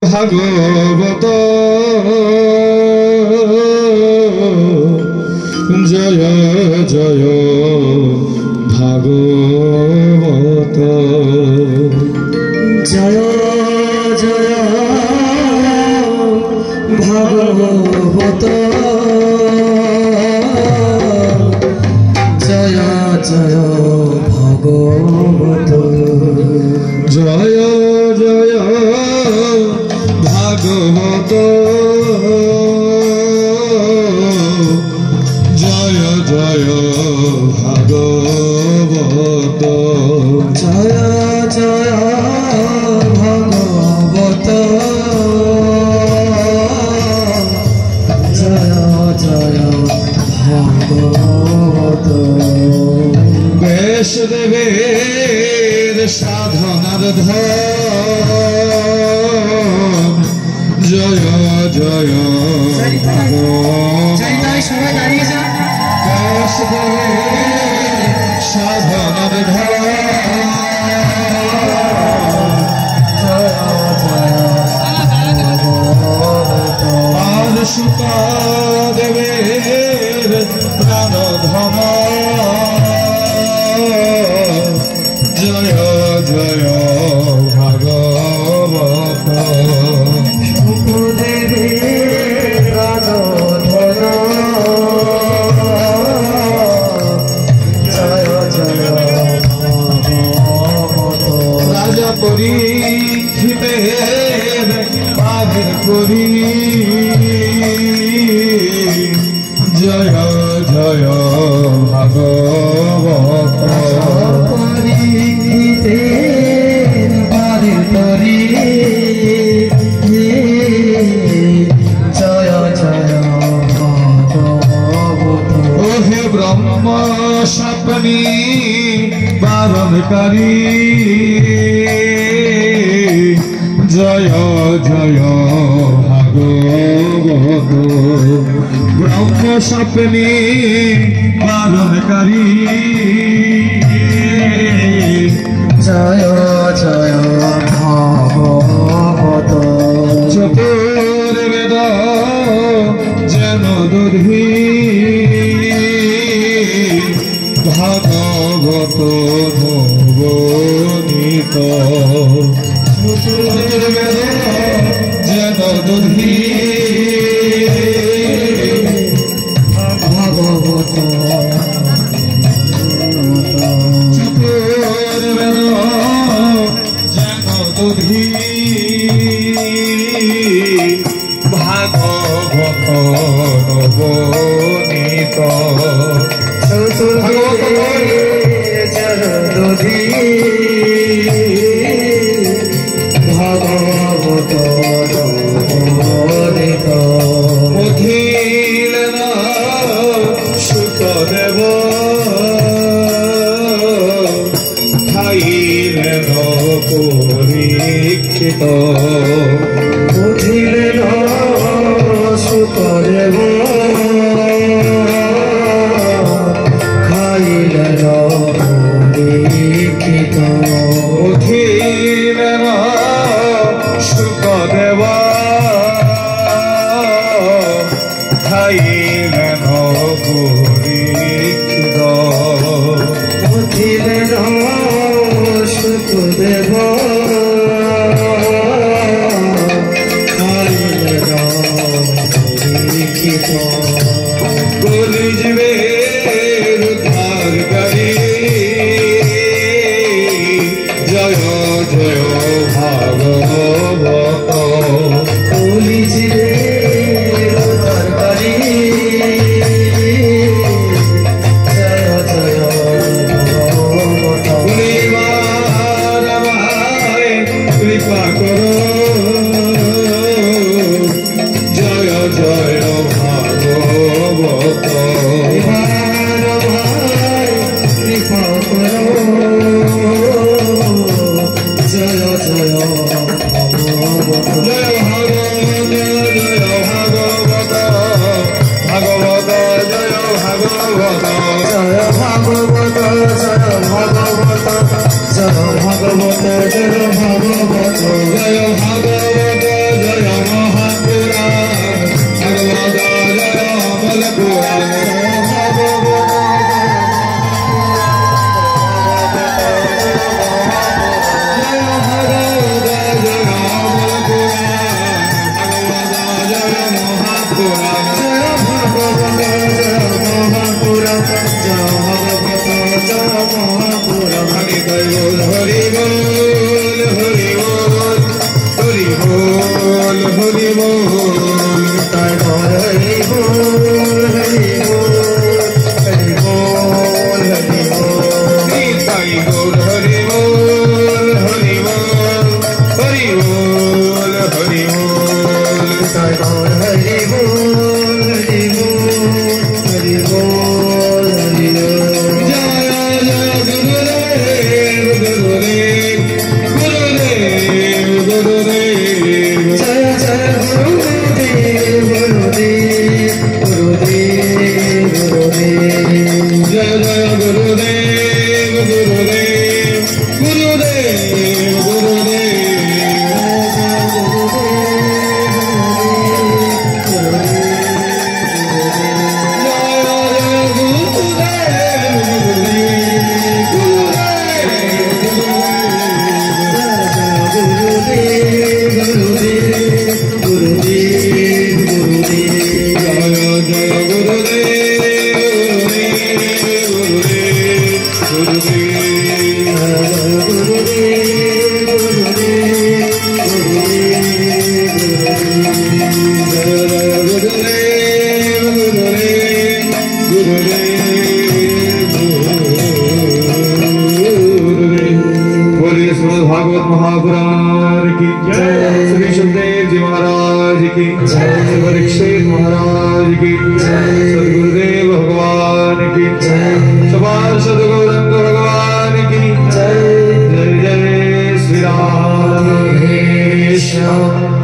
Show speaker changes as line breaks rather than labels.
ভাগবত জয় জয় ভাগবত
জয় জয় ভাগবত জয় জয় ভাগবত
জয় জয় ভাগবত জয় জয় ভাগবত
জয় জয় ভাগবত জয় জয় ভাগবত
ব্যাসদেবের সাধনার ধন জয় জয় ভাগবত ব্যাসদেবের সাধনার ধন আর সুতদেবের প্রাণধন জয় জয় ভাগবত রাজা পরীক্ষিতের পাগের করি জয় জয় ভাগবত
পরীক্ষিতের পাগের করি জয় জয় ভাগবত
ওহে ব্রহ্ম স্বপ্নী বারণকারী জয় জয় ভাগবত ব্রহ্ম স্বপ্নী বারণকারী
জয় জয় ভাগবত
চতুর্বেদ যেন দধি ভাগবত নবনীত চতুর্বেদ যেন দধি
ভাগবত
চতুর্বেদ যেন দধি ভাগবত নবনীত
চতুর্দধি ভাগবত নবনীত
অধীন সুতদেব খাইলেন পরীক্ষিত
বুঝিলেন সুতদেব খাইলেন পরীক্ষিত
हरि बोल
ताई गौर हरि बोल हरि बोल हरि बोल
ताई गौर हरि बोल हरि बोल हरि बोल हरि बोल
ताई गौर हरि बोल हरि बोल हरि बोल हरि बोल
जय जय गुरुदेव गुरुदेव गुरुदेव गुरुदेव
जय जय गुरुदेव गुरुदेव गुरुदेव गुरुदेव
जय जय गुरुदेव गुरुदेव गुरुदेव गुरुदेव भागवत महापुराण की जय, श्री सुखदेव जी महाराज की जय, परीक्षित महाराज की जय, सदगुरुदेव भगवान की जय, सवार सदगुरु भगवान की जय। जय जय श्री राम।